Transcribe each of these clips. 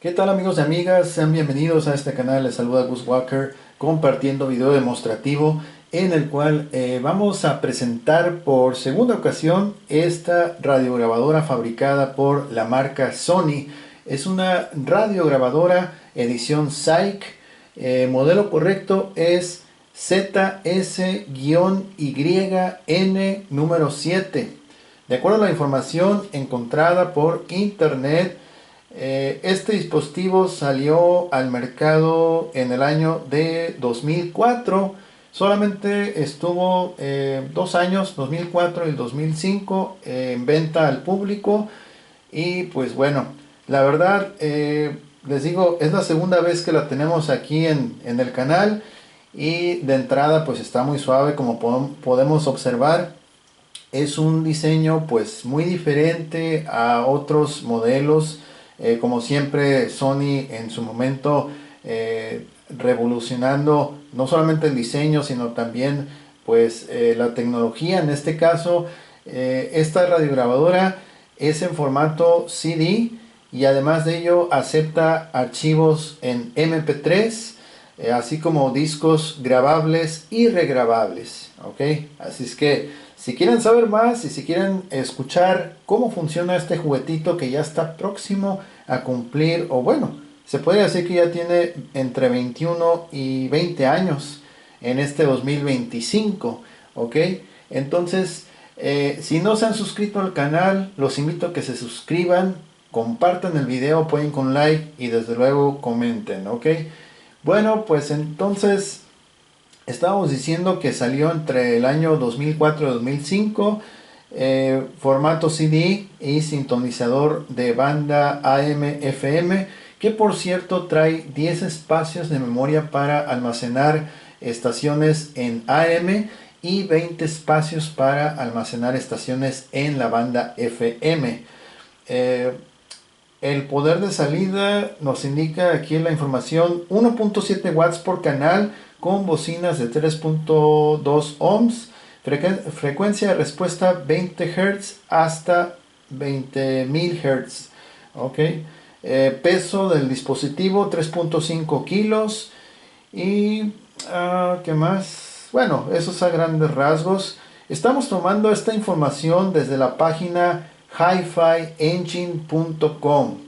¿Qué tal amigos y amigas? Sean bienvenidos a este canal. Les saluda Gus Walker compartiendo video demostrativo en el cual vamos a presentar por segunda ocasión esta radiograbadora fabricada por la marca Sony. Es una radiograbadora edición SAIC. Modelo correcto es ZS-YN número 7. De acuerdo a la información encontrada por internet, este dispositivo salió al mercado en el año de 2004. Solamente estuvo 2 años, 2004 y 2005, en venta al público. Y pues bueno, la verdad, les digo, es la segunda vez que la tenemos aquí en el canal. Y de entrada pues está muy suave, como podemos observar. Es un diseño pues muy diferente a otros modelos. Como siempre, Sony en su momento revolucionando no solamente el diseño, sino también pues la tecnología. En este caso, esta radiograbadora es en formato CD y además de ello acepta archivos en MP3, así como discos grabables y regrabables. ¿Ok? Así es que si quieren saber más y si quieren escuchar cómo funciona este juguetito que ya está próximo a cumplir, o bueno, se puede decir que ya tiene entre 21 y 20 años en este 2025, ¿ok? Entonces, si no se han suscrito al canal, los invito a que se suscriban, compartan el video, apoyen con like y desde luego comenten, ¿ok? Bueno, pues entonces estábamos diciendo que salió entre el año 2004 y 2005, formato CD y sintonizador de banda AM/FM, que por cierto trae 10 espacios de memoria para almacenar estaciones en AM y 20 espacios para almacenar estaciones en la banda FM. El poder de salida nos indica aquí en la información 1.7 watts por canal con bocinas de 3.2 ohms, frecuencia de respuesta 20 Hz hasta 20.000 Hz. Okay. Peso del dispositivo 3.5 kilos y ¿qué más? Bueno, eso es a grandes rasgos. Estamos tomando esta información desde la página hifiengine.com.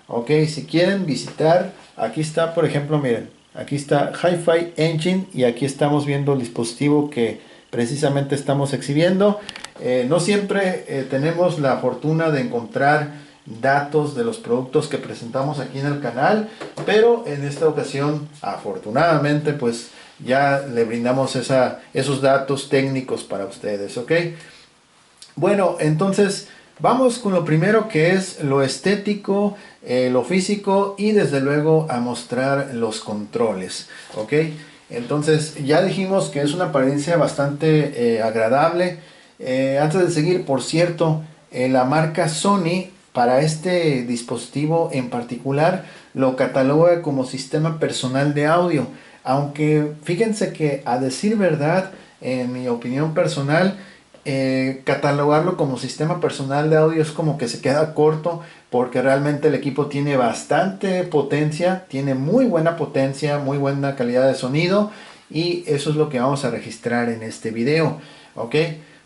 Ok, si quieren visitar, aquí está, por ejemplo, miren, aquí está HiFi Engine y aquí estamos viendo el dispositivo que precisamente estamos exhibiendo. No siempre tenemos la fortuna de encontrar datos de los productos que presentamos aquí en el canal, pero en esta ocasión afortunadamente pues ya le brindamos esos datos técnicos para ustedes, ok. Bueno, entonces vamos con lo primero, que es lo estético, lo físico y desde luego a mostrar los controles, ok. Entonces ya dijimos que es una apariencia bastante agradable. Antes de seguir, por cierto, la marca Sony para este dispositivo en particular lo cataloga como sistema personal de audio, aunque fíjense que, a decir verdad, en mi opinión personal, catalogarlo como sistema personal de audio es como que se queda corto, porque realmente el equipo tiene bastante potencia, tiene muy buena potencia, muy buena calidad de sonido, y eso es lo que vamos a registrar en este video, ok.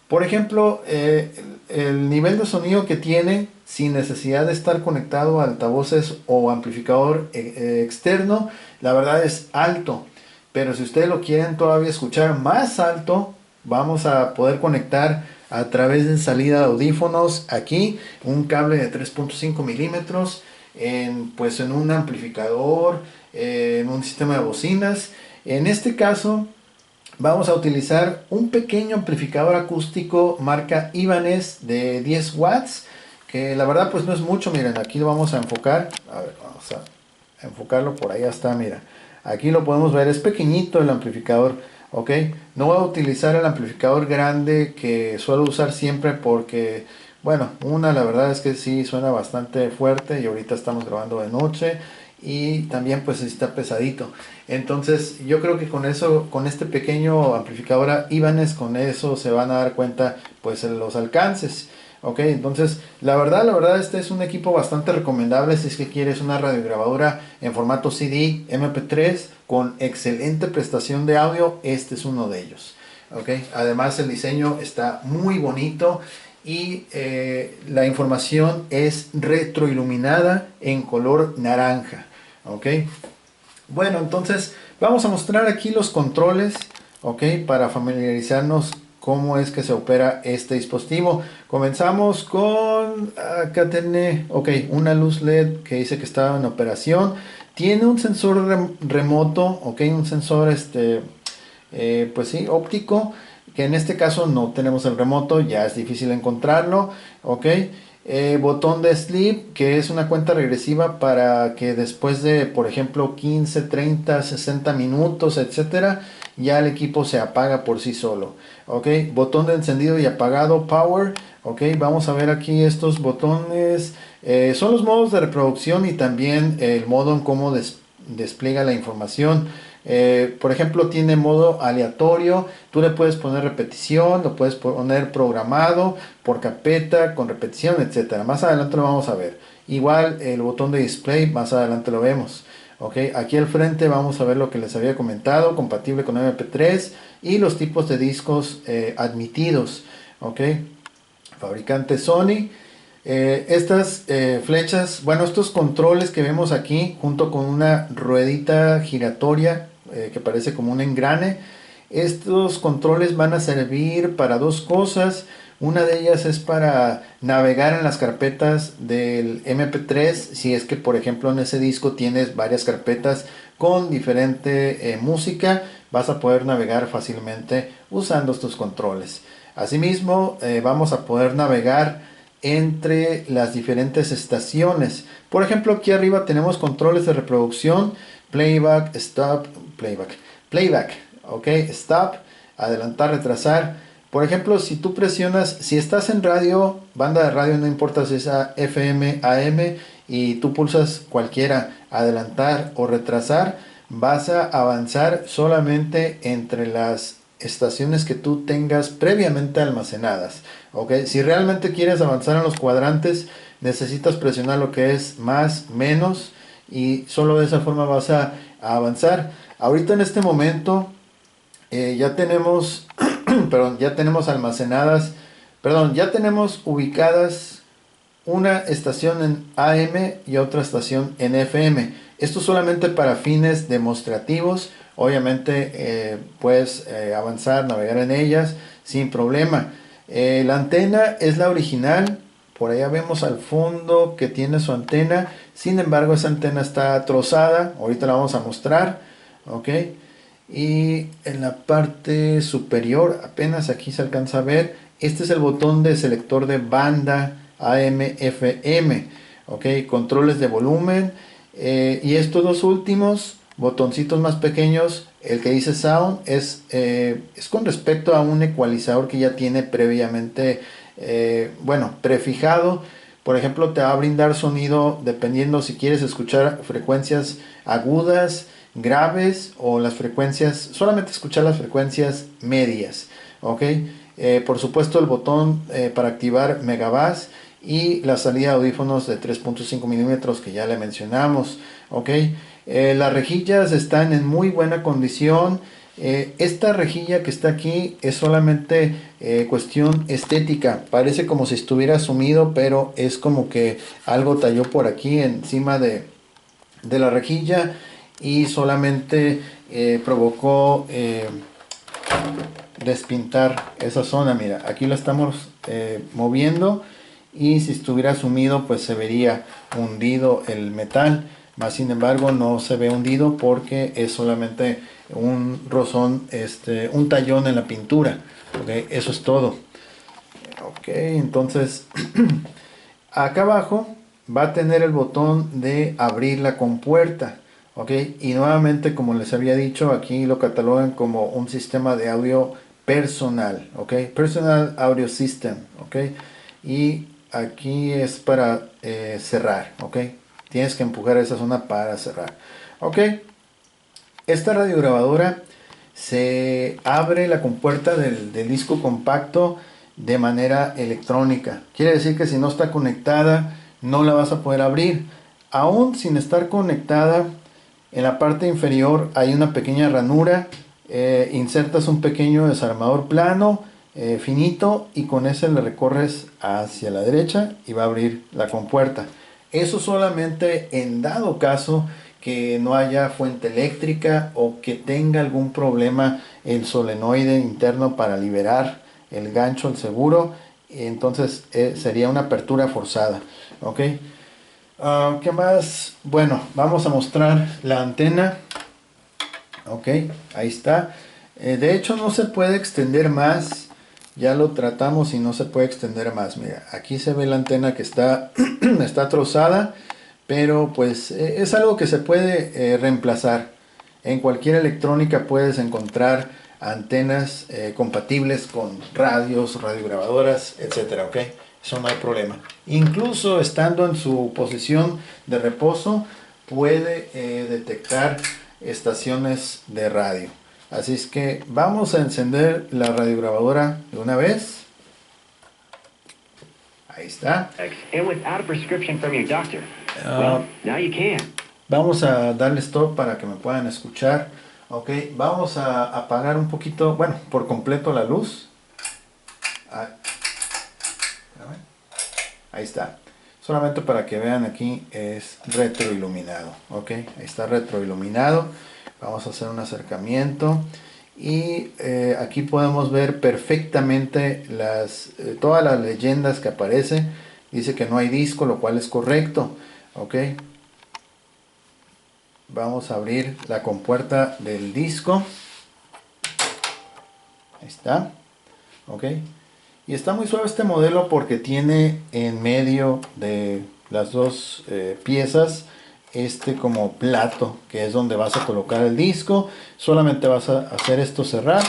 Por ejemplo, el nivel de sonido que tiene sin necesidad de estar conectado a altavoces o amplificador externo, la verdad es alto. Pero si ustedes lo quieren todavía escuchar más alto, vamos a poder conectar a través de salida de audífonos aquí un cable de 3.5 milímetros pues en un amplificador, en un sistema de bocinas. En este caso vamos a utilizar un pequeño amplificador acústico marca Ibanez de 10 watts, que la verdad pues no es mucho. Miren, aquí lo vamos a enfocar. A ver, vamos a enfocarlo por ahí. Está, mira, aquí lo podemos ver, es pequeñito el amplificador, ok. No voy a utilizar el amplificador grande que suelo usar siempre porque, bueno, la verdad es que sí suena bastante fuerte y ahorita estamos grabando de noche y también pues está pesadito. Entonces yo creo que con eso, con este pequeño amplificador Ibanez, con eso se van a dar cuenta pues en los alcances. Ok, entonces la verdad este es un equipo bastante recomendable si es que quieres una radiograbadora en formato CD, MP3 con excelente prestación de audio. Este es uno de ellos. Ok, además el diseño está muy bonito y la información es retroiluminada en color naranja. Ok, bueno, entonces vamos a mostrar aquí los controles, ok, para familiarizarnos cómo es que se opera este dispositivo. Comenzamos con, acá tiene, ok, una luz LED que dice que está en operación. Tiene un sensor remoto, ok, un sensor pues sí, óptico, que en este caso no tenemos el remoto, ya es difícil encontrarlo, ok. Botón de sleep, que es una cuenta regresiva para que después de, por ejemplo, 15, 30, 60 minutos, etcétera, ya el equipo se apaga por sí solo, ok. Botón de encendido y apagado, power, ok. Vamos a ver aquí estos botones, son los modos de reproducción y también el modo en cómo despliega la información. Por ejemplo, tiene modo aleatorio. Tú le puedes poner repetición, lo puedes poner programado por carpeta, con repetición, etcétera. Más adelante lo vamos a ver. Igual el botón de display, más adelante lo vemos. Ok, aquí al frente vamos a ver lo que les había comentado, compatible con MP3 y los tipos de discos admitidos. Ok, fabricante Sony. Estas flechas, bueno, estos controles que vemos aquí, junto con una ruedita giratoria que parece como un engrane, estos controles van a servir para dos cosas. Una de ellas es para navegar en las carpetas del MP3, si es que por ejemplo en ese disco tienes varias carpetas con diferente música, vas a poder navegar fácilmente usando estos controles. Asimismo, vamos a poder navegar entre las diferentes estaciones. Por ejemplo, aquí arriba tenemos controles de reproducción, playback, stop, playback, ok, stop, adelantar, retrasar. Por ejemplo, si tú presionas, si estás en radio, banda de radio, no importa si es FM, AM, y tú pulsas cualquiera, adelantar o retrasar, vas a avanzar solamente entre las estaciones que tú tengas previamente almacenadas. ¿Ok? Si realmente quieres avanzar en los cuadrantes, necesitas presionar lo que es más, menos, y solo de esa forma vas a avanzar. Ahorita en este momento ya tenemos, perdón, ya tenemos almacenadas, perdón, ya tenemos ubicadas una estación en AM y otra estación en FM. Esto solamente para fines demostrativos. Obviamente puedes avanzar, navegar en ellas sin problema. La antena es la original. Por allá vemos al fondo que tiene su antena. Sin embargo, esa antena está trozada. Ahorita la vamos a mostrar. Ok. Y en la parte superior, apenas aquí se alcanza a ver, este es el botón de selector de banda AM, FM, ok, controles de volumen, y estos dos últimos botoncitos más pequeños, el que dice sound es con respecto a un ecualizador que ya tiene previamente, bueno, prefijado. Por ejemplo, te va a brindar sonido dependiendo si quieres escuchar frecuencias agudas, graves o las frecuencias, solamente escuchar las frecuencias medias, ok. Por supuesto el botón para activar Megabass y la salida de audífonos de 3.5 milímetros que ya le mencionamos, ok. Las rejillas están en muy buena condición. Esta rejilla que está aquí es solamente cuestión estética, parece como si estuviera sumido, pero es como que algo talló por aquí encima de la rejilla y solamente provocó despintar esa zona. Mira, aquí lo estamos moviendo y si estuviera sumido pues se vería hundido el metal, más sin embargo no se ve hundido porque es solamente un rozón, un tallón en la pintura. Okay, eso es todo. Ok, entonces acá abajo va a tener el botón de abrir la compuerta. Ok, y nuevamente como les había dicho, aquí lo catalogan como un sistema de audio personal. Ok, personal audio system. Ok, y aquí es para cerrar. Ok, tienes que empujar esa zona para cerrar. Ok, esta radiograbadora se abre la compuerta del disco compacto de manera electrónica. Quiere decir que si no está conectada, no la vas a poder abrir. Aún sin estar conectada, en la parte inferior hay una pequeña ranura. Insertas un pequeño desarmador plano, finito, y con ese le recorres hacia la derecha y va a abrir la compuerta. Eso solamente en dado caso que no haya fuente eléctrica o que tenga algún problema el solenoide interno para liberar el gancho, el seguro. Entonces sería una apertura forzada. ¿Ok? ¿Qué más? Bueno, vamos a mostrar la antena. Ok, ahí está. De hecho no se puede extender más. Ya lo tratamos y no se puede extender más. Mira, aquí se ve la antena que está, está trozada. Pero pues es algo que se puede reemplazar. En cualquier electrónica puedes encontrar antenas compatibles con radios, radiograbadoras, etcétera, ¿ok? Eso no hay problema. Incluso estando en su posición de reposo, puede detectar estaciones de radio. Así es que vamos a encender la radiograbadora de una vez. Ahí está. Vamos a darle stop para que me puedan escuchar. Ok, vamos a apagar un poquito, bueno, por completo la luz. Ahí está. Solamente para que vean, aquí es retroiluminado. Ok, ahí está retroiluminado. Vamos a hacer un acercamiento. Y aquí podemos ver perfectamente todas las leyendas que aparecen. Dice que no hay disco, lo cual es correcto. Ok. Vamos a abrir la compuerta del disco. Ahí está. Ok. Y está muy suave este modelo porque tiene en medio de las dos piezas como plato, que es donde vas a colocar el disco. Solamente vas a hacer esto, cerrar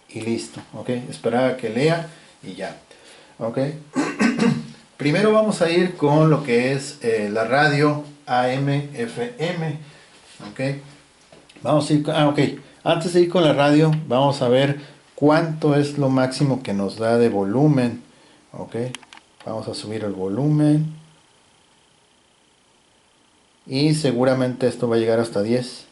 y listo. Ok. Esperar a que lea y ya. Ok. Primero vamos a ir con lo que es la radio AM/FM. Ok. Vamos a ir ok. Antes de ir con la radio, vamos a ver cuánto es lo máximo que nos da de volumen. Ok. Vamos a subir el volumen. Y seguramente esto va a llegar hasta 10.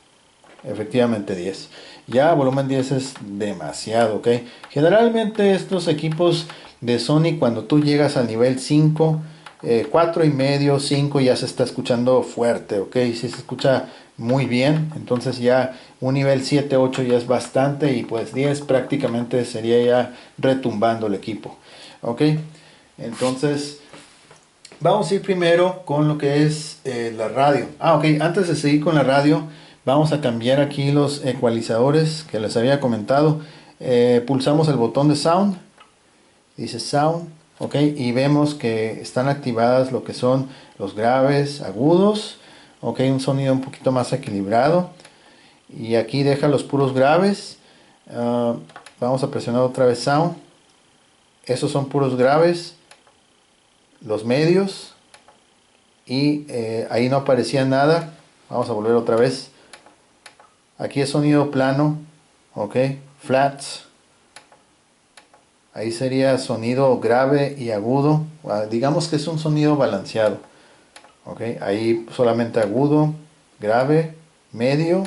Efectivamente 10. Ya volumen 10 es demasiado, ok. Generalmente estos equipos de Sony, cuando tú llegas al nivel 5, 4 y medio, 5, ya se está escuchando fuerte, ok. Si se escucha muy bien, entonces ya un nivel 7, 8 ya es bastante, y pues 10 prácticamente sería ya retumbando el equipo, ok. Entonces vamos a ir primero con lo que es la radio. Ok, antes de seguir con la radio, vamos a cambiar aquí los ecualizadores que les había comentado. Pulsamos el botón de Sound, dice Sound, ok, y vemos que están activadas lo que son los graves, agudos, ok, un sonido un poquito más equilibrado. Y aquí deja los puros graves. Vamos a presionar otra vez Sound. Esos son puros graves. Los medios. Y ahí no aparecía nada. Vamos a volver otra vez. Aquí es sonido plano, ok, flats. Ahí sería sonido grave y agudo. Digamos que es un sonido balanceado, ok. Ahí solamente agudo, grave, medio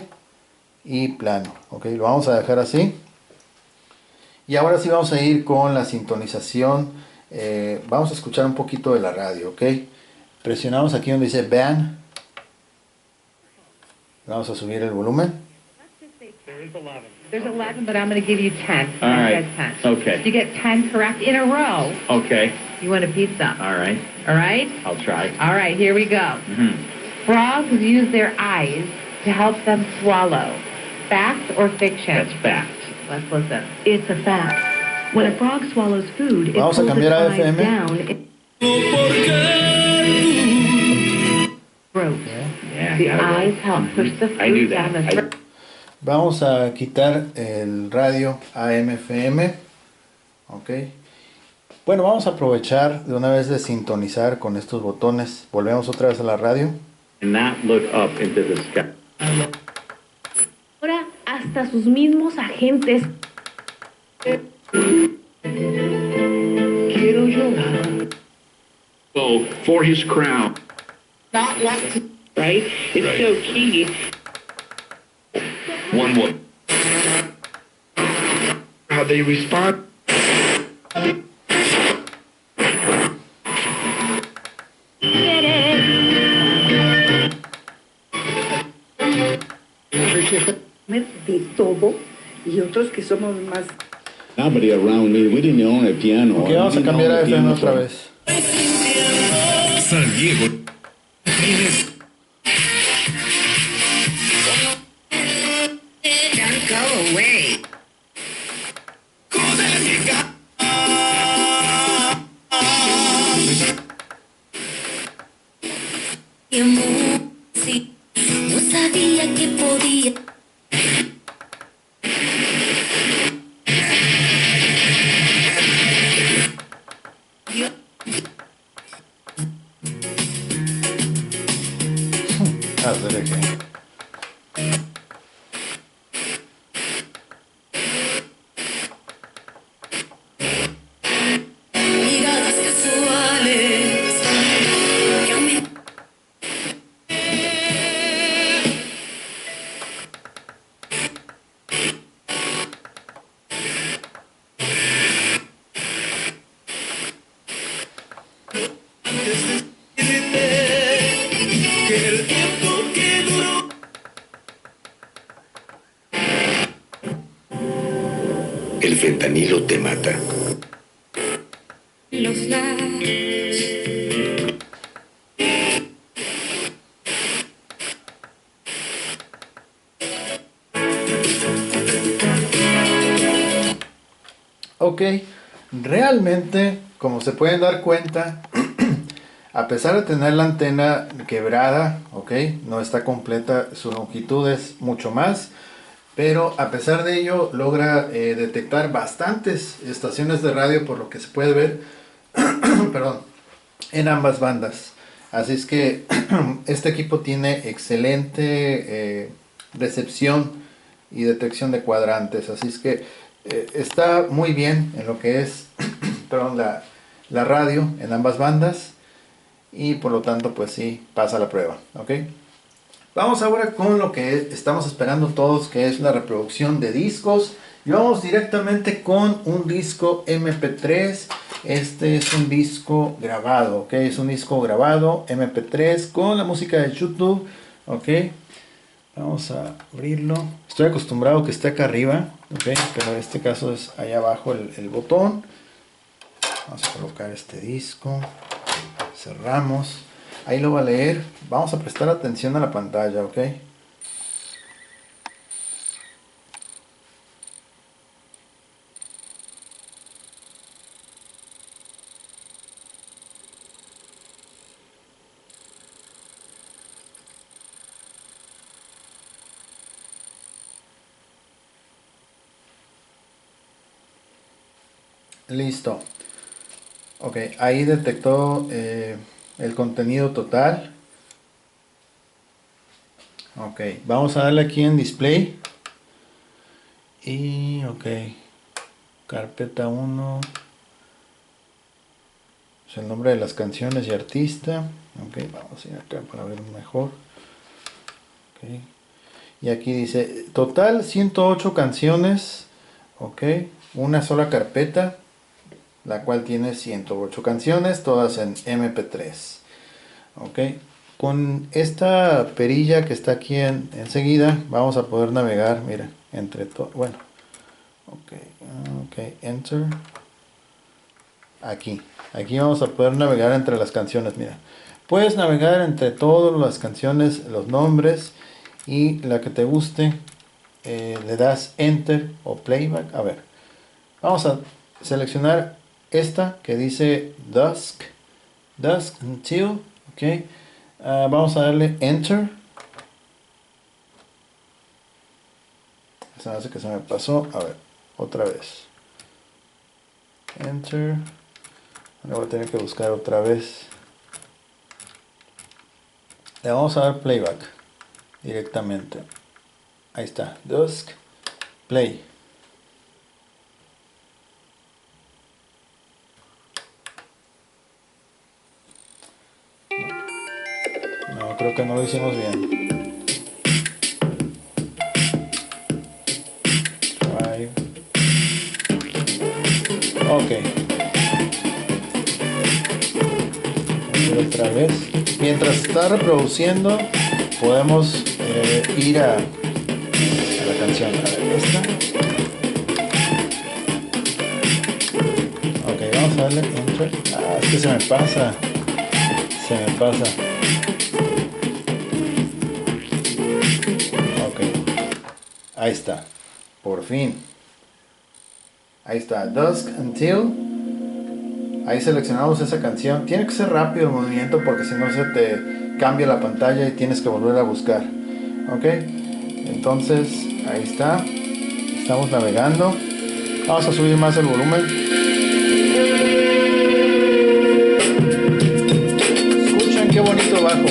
y plano, ok. Lo vamos a dejar así. Y ahora sí vamos a ir con la sintonización. Vamos a escuchar un poquito de la radio, ok. Presionamos aquí donde dice band. Vamos a subir el volumen. There's 11, but I'm going to give you 10. All right. 10. Okay. You get 10 correct in a row. Okay. You want a pizza. All right. All right? I'll try. All right, here we go. Mm-hmm. Frogs use their eyes to help them swallow. Fact or fiction? That's fact. Let's listen. It's a fact. When a frog swallows food, it Vamos a pulls its cambiar a eyes FM. down its throat. Yeah. The got it right. eyes help push the I knew food down that. the throat. Vamos a quitar el radio AM/FM. Ok. Bueno, vamos a aprovechar de una vez de sintonizar con estos botones. Volvemos otra vez a la radio. And not look up into the sky. Ahora hasta sus mismos agentes Well, for his crown. Not want to, right? It's Right. so key. One woman. How they respond. De todo y otros que somos más. Nobody around me. We didn't own a piano. Ok, vamos a We didn't cambiar own a FM piano otra for- vez. San Diego. Don't go away. Sí, no sabía que podía. Hacer aquí. Miradas casuales. Ya me El fentanilo te mata. los labios. Ok, realmente, como se pueden dar cuenta, a pesar de tener la antena quebrada, ok, no está completa, su longitud es mucho más, pero a pesar de ello logra detectar bastantes estaciones de radio, por lo que se puede ver, perdón, en ambas bandas. Así es que este equipo tiene excelente recepción y detección de cuadrantes, así es que está muy bien en lo que es perdón, la radio en ambas bandas, y por lo tanto pues sí pasa la prueba. ¿Ok? Vamos ahora con lo que estamos esperando todos, que es la reproducción de discos, y vamos directamente con un disco MP3. Este es un disco grabado, ¿ok? Es un disco grabado MP3 con la música de YouTube. ¿Ok? Vamos a abrirlo. Estoy acostumbrado que esté acá arriba, ¿ok? Pero en este caso es allá abajo el botón. Vamos a colocar este disco. Cerramos. Ahí lo va a leer. Vamos a prestar atención a la pantalla, ¿ok? Listo. Ok, ahí detectó el contenido total. Ok, vamos a darle aquí en display. Y ok, carpeta 1. Es el nombre de las canciones y artista. Ok, vamos a ir acá para ver mejor. Ok, y aquí dice total 108 canciones. Ok, una sola carpeta, la cual tiene 108 canciones, todas en MP3. Ok, con esta perilla que está aquí enseguida, vamos a poder navegar, mira, entre todo, bueno, ok, enter, aquí vamos a poder navegar entre las canciones, mira, puedes navegar entre todas las canciones, los nombres, y la que te guste, le das enter o playback. A ver, vamos a seleccionar esta que dice dusk until, ok. Vamos a darle enter. Se me hace que se me pasó. A ver, otra vez. Enter. Ahora voy a tener que buscar otra vez. Le vamos a dar playback directamente. Ahí está. Dusk. Play. creo que no lo hicimos bien. 5. Ok. Otra vez. Mientras está reproduciendo, podemos ir a la canción. A ver, esta. Ok, vamos a darle enter. Ah, es que se me pasa. Ok. Ahí está. Por fin. Ahí está. Dusk Until. Ahí seleccionamos esa canción. Tiene que ser rápido el movimiento porque si no se te cambia la pantalla y tienes que volver a buscar. Ok. Entonces, ahí está. Estamos navegando. Vamos a subir más el volumen. Escuchen qué bonito bajo.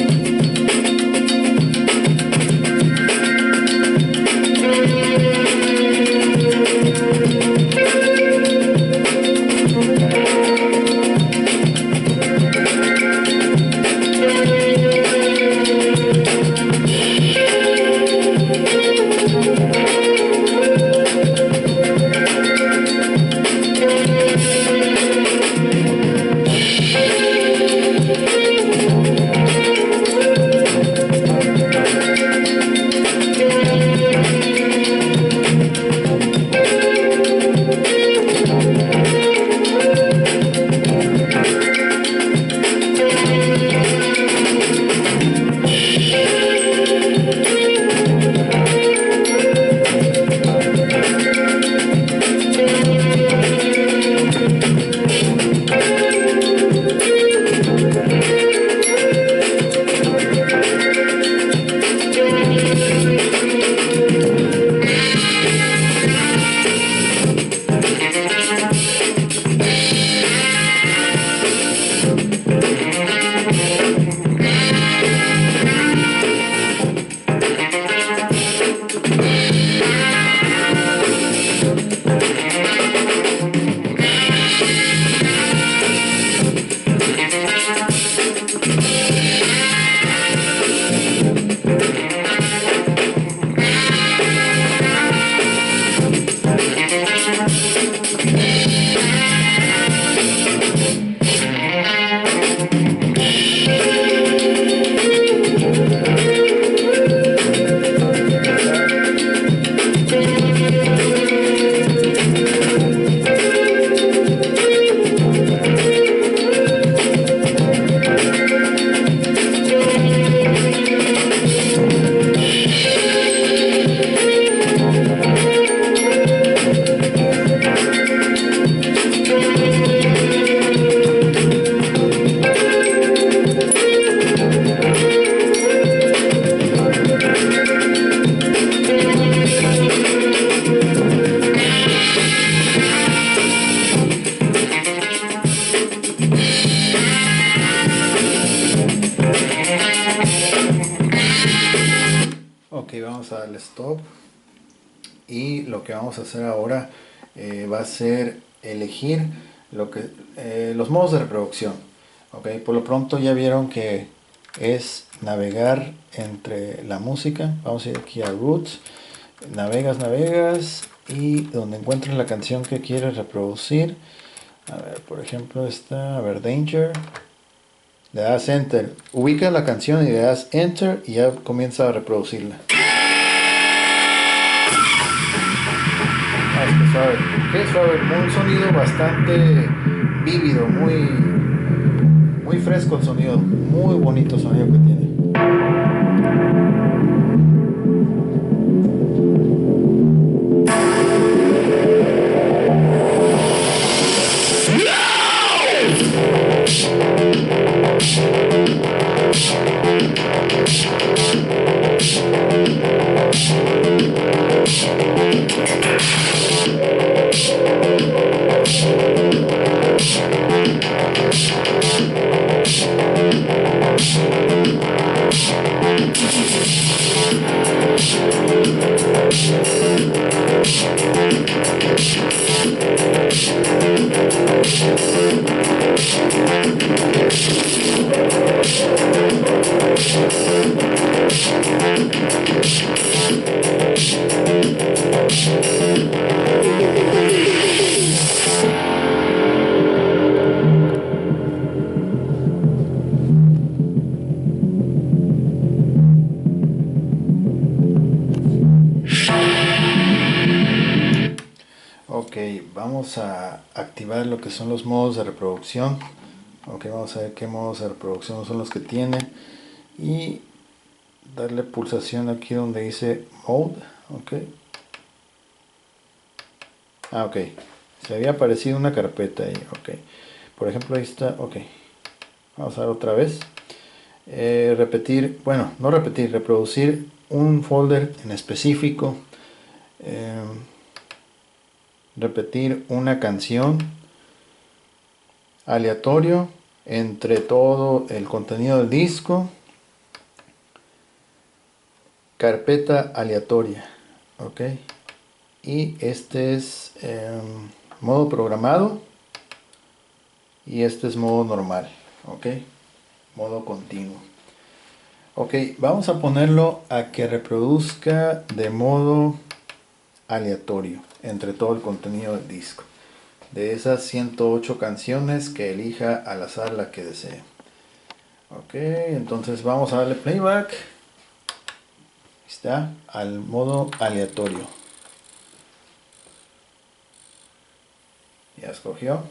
Vamos a darle stop y lo que vamos a hacer ahora va a ser elegir los modos de reproducción. Okay, por lo pronto ya vieron que es navegar entre la música. Vamos a ir aquí a Roots, navegas y donde encuentres la canción que quieres reproducir. A ver, por ejemplo esta, a ver, Danger. Le das Enter, ubica la canción y le das Enter y ya comienza a reproducirla. Es suave, qué suave, un sonido bastante vívido, muy fresco el sonido, muy bonito sonido que tiene. Ok, vamos a activar lo que son los modos de reproducción. Ok, vamos a ver qué modos de reproducción son los que tiene y darle pulsación aquí donde dice Mode. Ok. Ok. Se había aparecido una carpeta ahí. Ok. Por ejemplo, ahí está. Ok. Vamos a ver otra vez. Repetir, bueno, no repetir, reproducir un folder en específico. Repetir una canción, aleatorio entre todo el contenido del disco, carpeta aleatoria. Ok, y este es modo programado y este es modo normal. Ok, modo continuo. Ok, vamos a ponerlo a que reproduzca de modo aleatorio entre todo el contenido del disco. De esas 108 canciones, que elija al azar la que desee. Ok, entonces vamos a darle playback. Ahí está, al modo aleatorio. Ya escogió.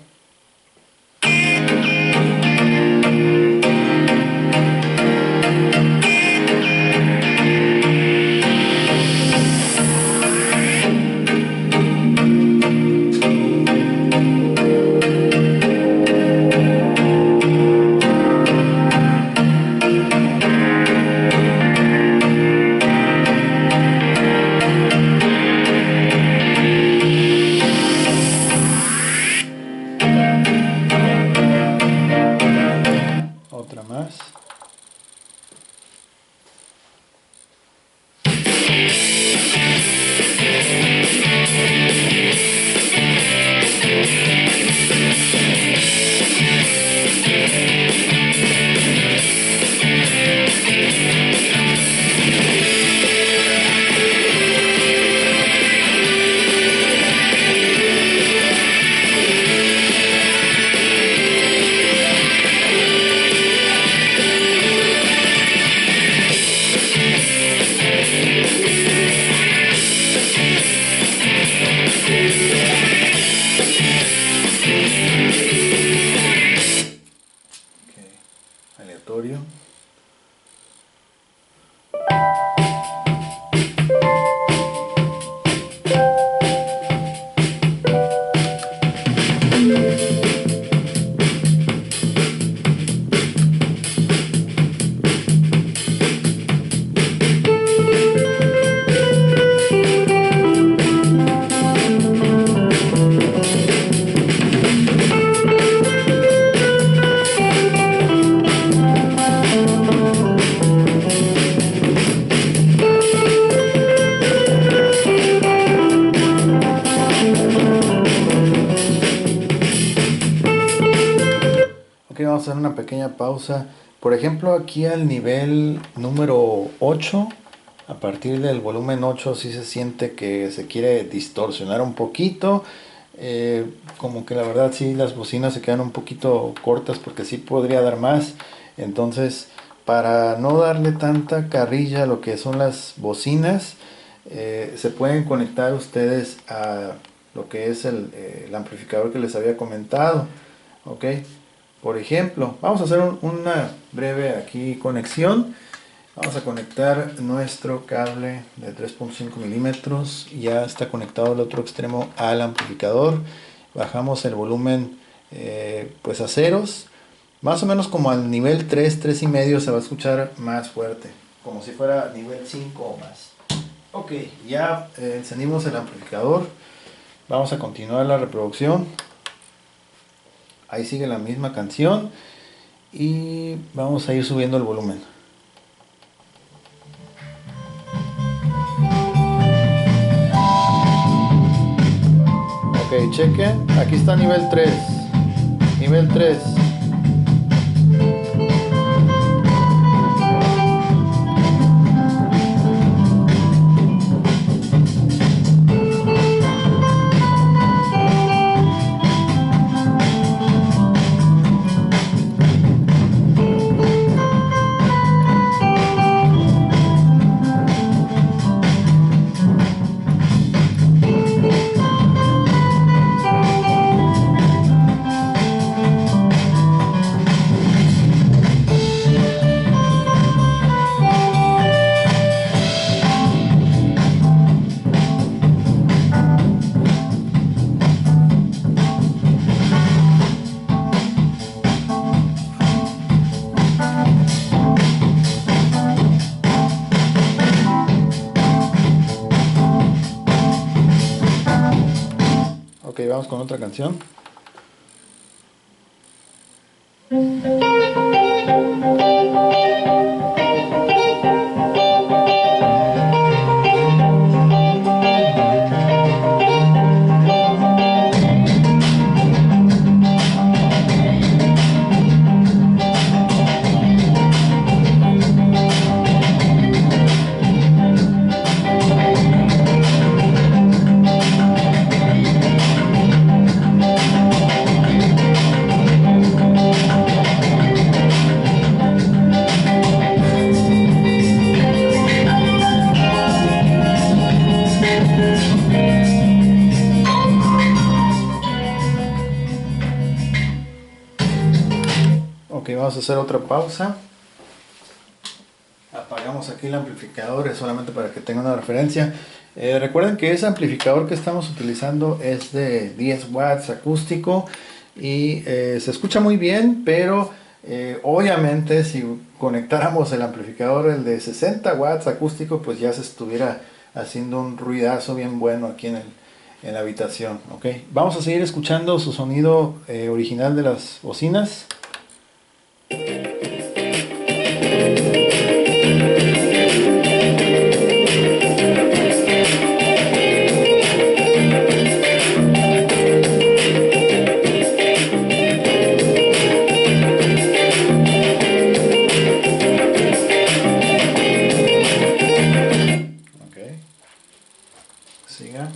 Otra más. Aleatorio. Ok, vamos a hacer una pequeña pausa. Por ejemplo, aquí al nivel número 8, a partir del volumen 8 sí se siente que se quiere distorsionar un poquito. Como que la verdad sí, las bocinas se quedan un poquito cortas porque sí podría dar más. Entonces, para no darle tanta carrilla a lo que son las bocinas, se pueden conectar ustedes a lo que es el amplificador que les había comentado. Ok. Por ejemplo, vamos a hacer una breve aquí conexión. Vamos a conectar nuestro cable de 3.5 milímetros. Ya está conectado el otro extremo al amplificador. Bajamos el volumen pues a ceros. Más o menos como al nivel 3, 3,5 se va a escuchar más fuerte. Como si fuera nivel 5 o más. Ok, ya encendimos el amplificador. Vamos a continuar la reproducción. Ahí sigue la misma canción y vamos a ir subiendo el volumen. Ok, chequen, aquí está nivel 3. Nivel 3. vamos con otra canción. Ok, vamos a hacer otra pausa. Apagamos aquí el amplificador, es solamente para que tengan una referencia. Recuerden que ese amplificador que estamos utilizando es de 10 watts acústico y se escucha muy bien, pero obviamente si conectáramos el amplificador, el de 60 watts acústico, pues ya se estuviera haciendo un ruidazo bien bueno aquí en la habitación. Okay. Vamos a seguir escuchando su sonido original de las bocinas. Okay. Siga.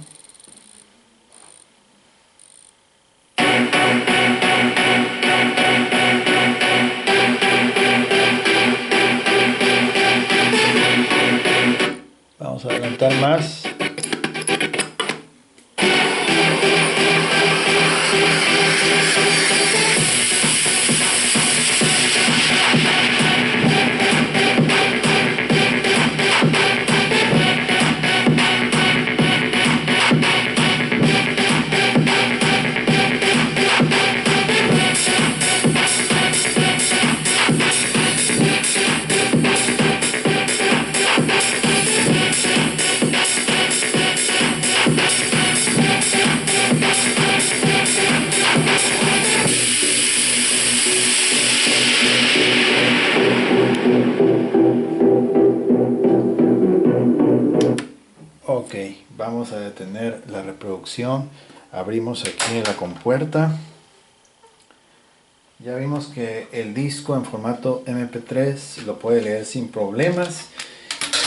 Vamos a adelantar más. Ok, vamos a detener la reproducción. Abrimos aquí la compuerta. Ya vimos que el disco en formato MP3 lo puede leer sin problemas.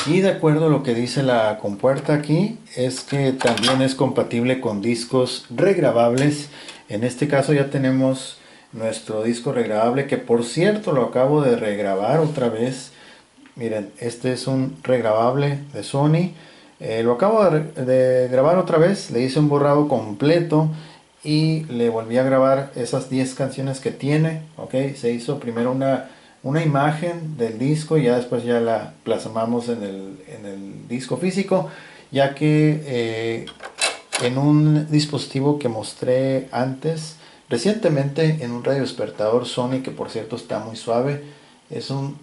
Y de acuerdo a lo que dice la compuerta aquí, es que también es compatible con discos regrabables. En este caso ya tenemos nuestro disco regrabable, que por cierto lo acabo de regrabar otra vez. Miren, este es un regrabable de Sony. Lo acabo de grabar otra vez, le hice un borrado completo y le volví a grabar esas 10 canciones que tiene. Okay, se hizo primero una imagen del disco y ya después ya la plasmamos en el disco físico, ya que en un dispositivo que mostré antes, recientemente, en un radio despertador Sony, que por cierto está muy suave, es un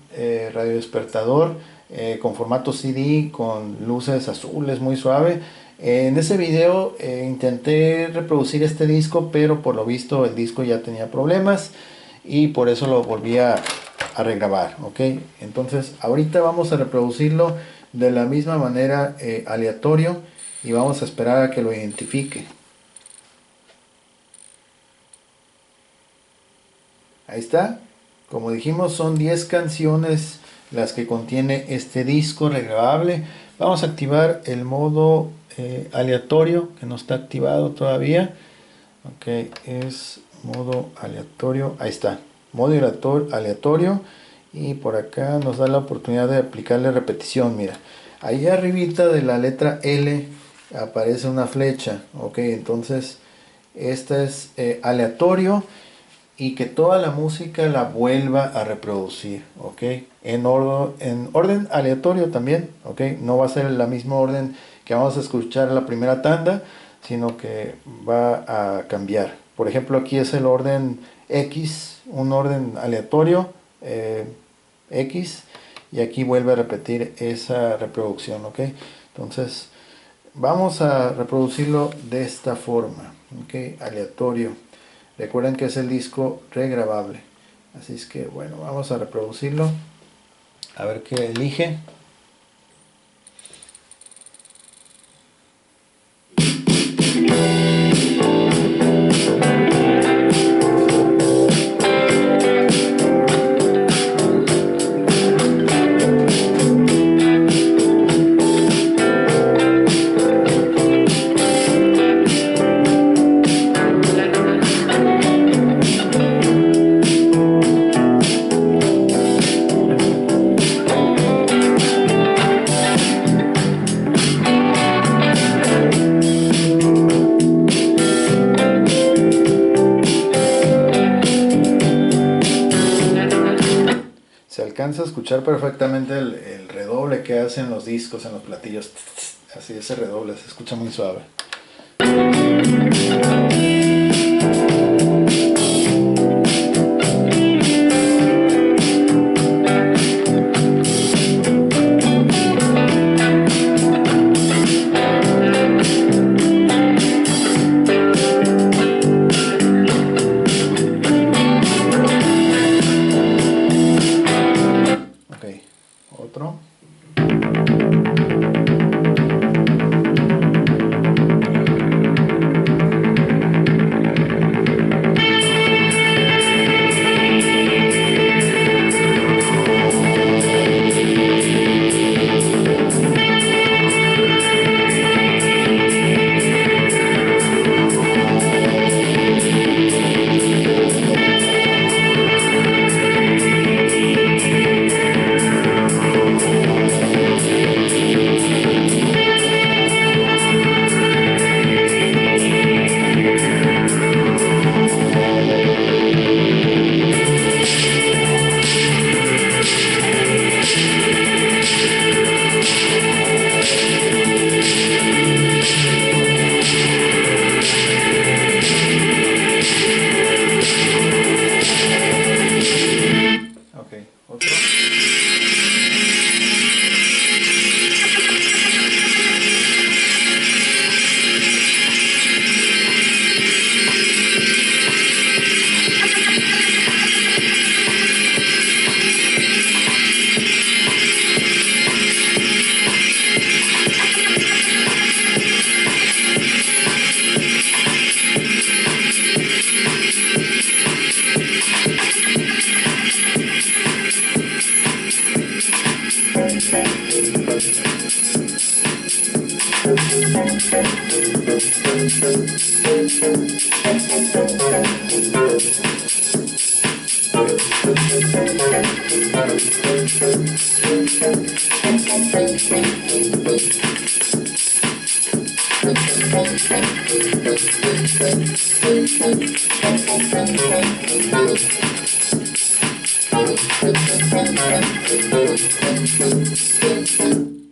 radio despertador con formato CD, con luces azules, muy suave. En ese video intenté reproducir este disco, pero por lo visto el disco ya tenía problemas y por eso lo volví a regrabar. ¿Ok? Entonces ahorita vamos a reproducirlo de la misma manera, aleatorio, y vamos a esperar a que lo identifique. Ahí está. Como dijimos, son 10 canciones las que contiene este disco regrabable. Vamos a activar el modo aleatorio, que no está activado todavía. Ok, es modo aleatorio. Ahí está, modo aleatorio. Y por acá nos da la oportunidad de aplicarle repetición. Mira, ahí arribita de la letra L aparece una flecha. Ok, entonces esta es aleatorio, y que toda la música la vuelva a reproducir, ¿ok? En orden aleatorio también, ¿ok? No va a ser la misma orden que vamos a escuchar la primera tanda, sino que va a cambiar. Por ejemplo, aquí es el orden X, un orden aleatorio X, y aquí vuelve a repetir esa reproducción, ¿ok? Entonces, vamos a reproducirlo de esta forma. Ok, aleatorio. Recuerden que es el disco regrabable. Así es que bueno, vamos a reproducirlo. A ver qué elige. Se alcanza a escuchar perfectamente el redoble que hacen los discos en los platillos. Así, ese redoble se escucha muy suave. Ok, otro. Ok, otro.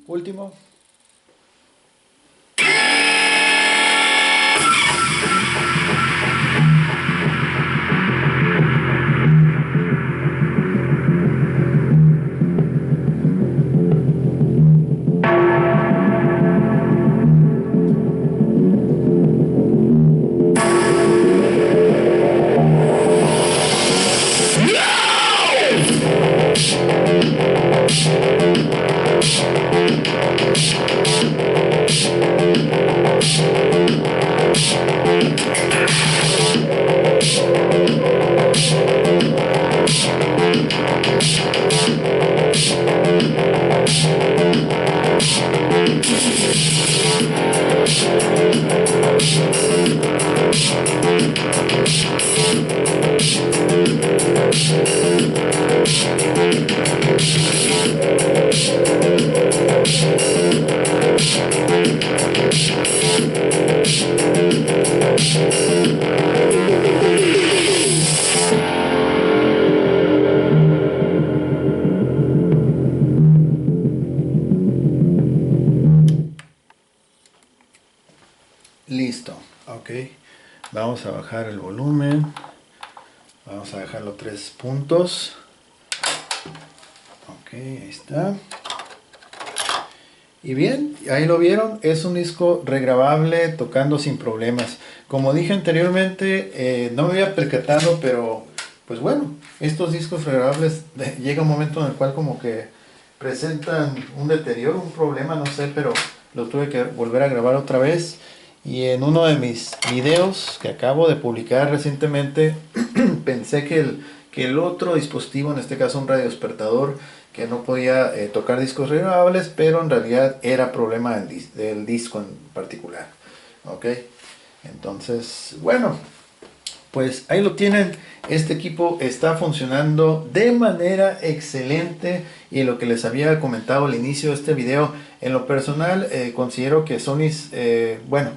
Último. Listo, ok. Vamos a bajar el volumen. Vamos a dejarlo 3 puntos. Ok, ahí está. Y bien, ahí lo vieron, es un disco regrabable tocando sin problemas. Como dije anteriormente, no me había percatado, pero pues bueno, estos discos regrabables llega un momento en el cual como que presentan un deterioro, un problema, no sé, pero lo tuve que volver a grabar otra vez. Y en uno de mis videos que acabo de publicar recientemente, pensé que el otro dispositivo, en este caso un radiodespertador, que no podía tocar discos regrabables, pero en realidad era problema del disco en particular. Ok, entonces, bueno, pues ahí lo tienen. Este equipo está funcionando de manera excelente, y lo que les había comentado al inicio de este video, en lo personal considero que Sony, bueno,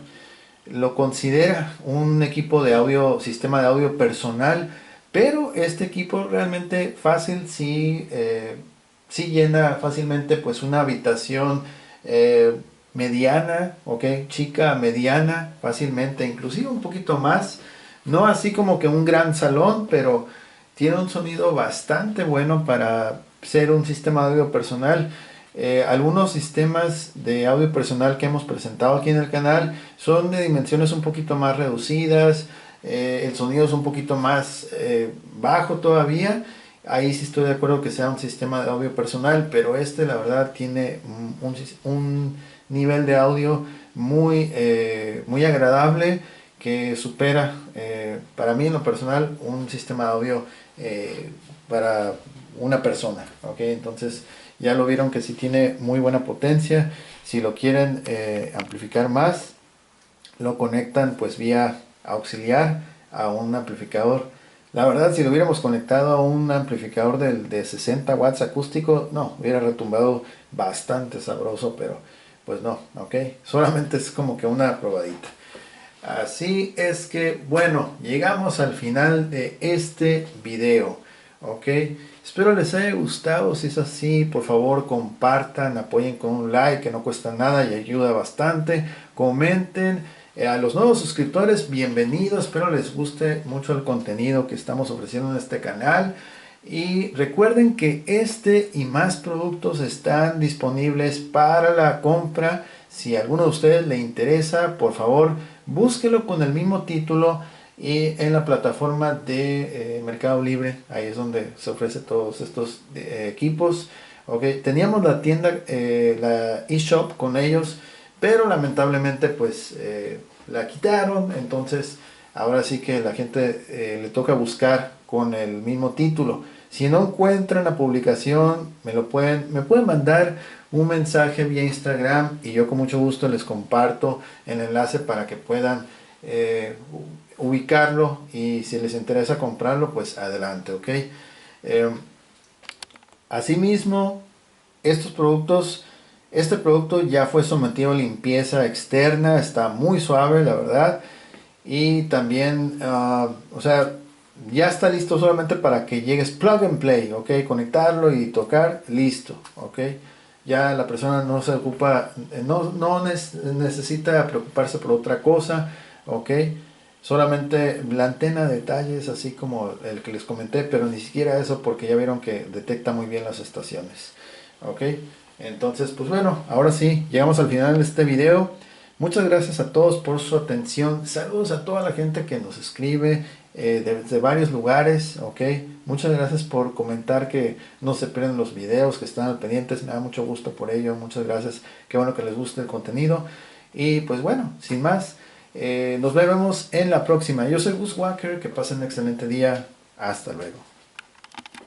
lo considera un equipo de audio, sistema de audio personal, pero este equipo realmente fácil, sí, sí llena fácilmente pues una habitación mediana, ok, chica, mediana, fácilmente, inclusive un poquito más, no así como que un gran salón, pero tiene un sonido bastante bueno para ser un sistema de audio personal. Algunos sistemas de audio personal que hemos presentado aquí en el canal son de dimensiones un poquito más reducidas, el sonido es un poquito más bajo todavía. Ahí sí estoy de acuerdo que sea un sistema de audio personal, pero este la verdad tiene un nivel de audio muy, muy agradable, que supera para mí en lo personal un sistema de audio para una persona. ¿Okay? Entonces ya lo vieron que sí tiene muy buena potencia. Si lo quieren amplificar más, lo conectan pues vía auxiliar a un amplificador. La verdad, si lo hubiéramos conectado a un amplificador de 60 watts acústico, no, hubiera retumbado bastante sabroso, pero pues no, ok, solamente es como que una probadita. Así es que, bueno, llegamos al final de este video, ok, espero les haya gustado. Si es así, por favor compartan, apoyen con un like que no cuesta nada y ayuda bastante, comenten. A los nuevos suscriptores, bienvenidos, espero les guste mucho el contenido que estamos ofreciendo en este canal. Y recuerden que este y más productos están disponibles para la compra. Si a alguno de ustedes le interesa, por favor, búsquelo con el mismo título y en la plataforma de Mercado Libre. Ahí es donde se ofrece todos estos equipos. Okay. Teníamos la tienda, la eShop con ellos, pero lamentablemente pues la quitaron. Entonces ahora sí que la gente le toca buscar con el mismo título. Si no encuentran la publicación, me pueden mandar un mensaje vía Instagram y yo con mucho gusto les comparto el enlace para que puedan ubicarlo, y si les interesa comprarlo, pues adelante, ok. Asimismo, estos productos, este producto ya fue sometido a limpieza externa, está muy suave la verdad, y también o sea, ya está listo solamente para que llegues plug and play, ok, conectarlo y tocar, listo, ok. Ya la persona no se ocupa, no necesita preocuparse por otra cosa, ok. Solamente la antena, detalles así como el que les comenté, pero ni siquiera eso, porque ya vieron que detecta muy bien las estaciones, ok. Entonces pues bueno, ahora sí, llegamos al final de este video. Muchas gracias a todos por su atención. Saludos a toda la gente que nos escribe desde varios lugares, ok. Muchas gracias por comentar que no se pierden los videos, que están al pendientes. Me da mucho gusto por ello. Muchas gracias. Qué bueno que les guste el contenido. Y pues bueno, sin más, nos vemos en la próxima. Yo soy Gus Walker. Que pasen un excelente día. Hasta luego.